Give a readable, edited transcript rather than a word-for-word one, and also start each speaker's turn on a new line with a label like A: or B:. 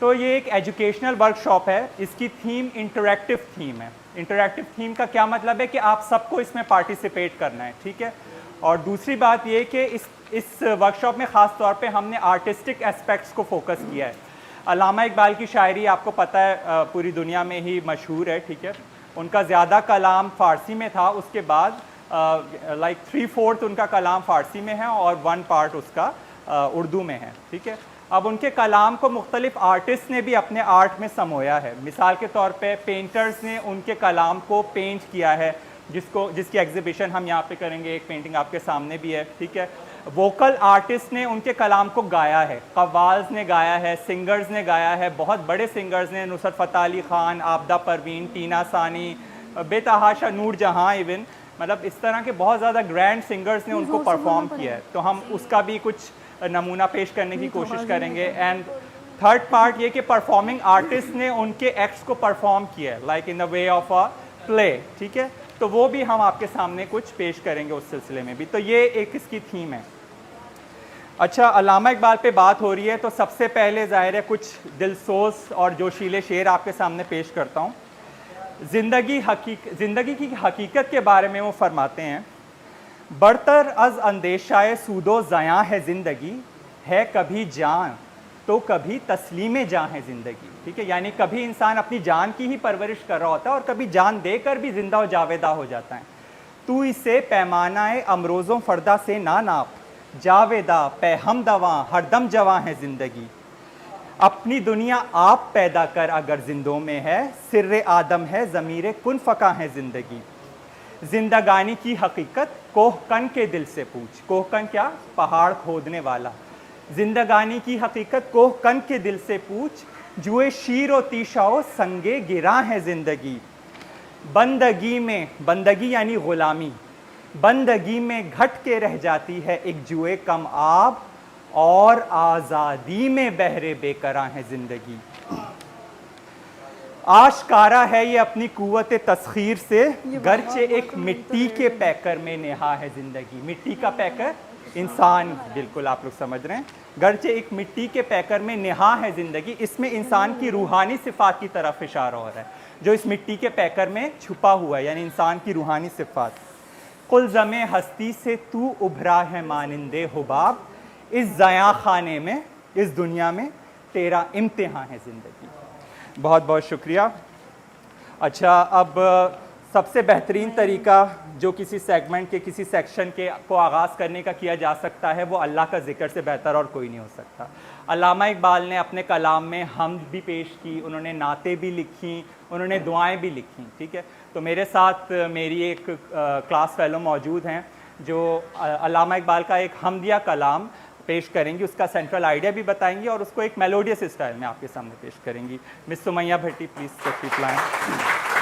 A: तो ये एक एजुकेशनल वर्कशॉप है, इसकी थीम इंटरैक्टिव थीम है। इंटरैक्टिव थीम का क्या मतलब है कि आप सबको इसमें पार्टिसिपेट करना है, ठीक है। और दूसरी बात ये कि इस वर्कशॉप में ख़ास तौर पे हमने आर्टिस्टिक एस्पेक्ट्स को फोकस किया है। अल्लामा इकबाल की शायरी आपको पता है पूरी दुनिया में ही मशहूर है, ठीक है। उनका ज़्यादा कलाम फ़ारसी में था, उसके बाद लाइक 3/4 उनका कलाम फ़ारसी में है और 1 पार्ट उसका उर्दू में है, ठीक है। अब उनके कलाम को मुख्तलिफ आर्टिस्ट ने भी अपने आर्ट में समोया है। मिसाल के तौर पे पेंटर्स ने उनके कलाम को पेंट किया है, जिसकी एग्जीबिशन हम यहाँ पे करेंगे। एक पेंटिंग आपके सामने भी है, ठीक है। वोकल आर्टिस्ट ने उनके कलाम को गाया है, कव्वाल्स ने गाया है, सिंगर्स ने गाया है, बहुत बड़े सिंगर्स ने, नुसरत फ़तेह अली ख़ान, आबदा परवीन, टीना सानी, बेतहाशा नूर जहाँ, इवन मतलब इस तरह के बहुत ज़्यादा ग्रैंड सिंगर्स ने उनको परफॉर्म किया है। तो हम उसका भी कुछ नमूना पेश करने की कोशिश करेंगे। एंड थर्ड पार्ट ये कि परफॉर्मिंग आर्टिस्ट ने उनके एक्ट्स को परफॉर्म किया है, like in the way of a play, ठीक है। तो वो भी हम आपके सामने कुछ पेश करेंगे उस सिलसिले में भी। तो ये एक इसकी थीम है। अच्छा, अल्लामा इकबाल पे बात हो रही है तो सबसे पहले ज़ाहिर है कुछ दिलसोज और जोशीले शेर आपके सामने पेश करता हूँ। ज़िंदगी की हकीकत के बारे में वो फरमाते हैं, बरतर अज अंदेशाए सूदो ज़यां है ज़िंदगी, है कभी जान तो कभी तस्लीम जान है ज़िंदगी, ठीक है। यानी कभी इंसान अपनी जान की ही परवरिश कर रहा होता है और कभी जान देकर भी ज़िंदा व जावेदा हो जाता है। तू इसे पैमानाए अमरोज़ों फ़र्दा से ना नाप, जावेदा पे हम दवा हरदम जवां है ज़िंदगी। अपनी दुनिया आप पैदा कर अगर जिंदों में है, सिर्रे आदम है ज़मीरे कुन फ़का है ज़िंदगी। जिंदगानी की हकीकत कोहकन के दिल से पूछ, कोहकन क्या, पहाड़ खोदने वाला। जिंदगानी की हकीकत कोहकन के दिल से पूछ, जुए शीर व तीशाओ संगे गिरा है ज़िंदगी। बंदगी में, बंदगी यानी ग़ुलामी, बंदगी में घट के रह जाती है एक जुए कम आब, और आज़ादी में बहरे बेकरां है ज़िंदगी। आशकारा है ये अपनी कुव्वत तस्खीर से, गर्चे एक मिट्टी के पैकर में नेहा है ज़िंदगी। मिट्टी का पैकर इंसान, बिल्कुल आप लोग समझ रहे हैं। गर्चे एक मिट्टी के पैकर में नेहा है ज़िंदगी, इसमें इंसान की रूहानी सिफ़ात की तरफ इशारा हो रहा है, जो इस मिट्टी के पैकर में छुपा हुआ है, यानी इंसान की रूहानी सिफ़ात। कुल ज़मे हस्ती से तू उभरा है मानिंदे हुबाब, इस ज़यां खाने में, इस दुनिया में तेरा इम्तिहान है ज़िंदगी। बहुत बहुत शुक्रिया। अच्छा, अब सबसे बेहतरीन तरीका जो किसी सेगमेंट के, किसी सेक्शन के को आगाज़ करने का किया जा सकता है, वो अल्लाह का ज़िक्र से बेहतर और कोई नहीं हो सकता। अल्लामा इकबाल ने अपने कलाम में हम्द भी पेश की, उन्होंने नाते भी लिखी, उन्होंने दुआएं भी लिखी, ठीक है। तो मेरे साथ मेरी एक क्लास फेलो मौजूद हैं जो अल्लामा इकबाल का एक हमदिया कलाम पेश करेंगी, उसका सेंट्रल आइडिया भी बताएंगी और उसको एक मेलोडियस स्टाइल में आपके सामने पेश करेंगी। मिस सुमैया भट्टी, प्लीज़ तशरीफ लाएं।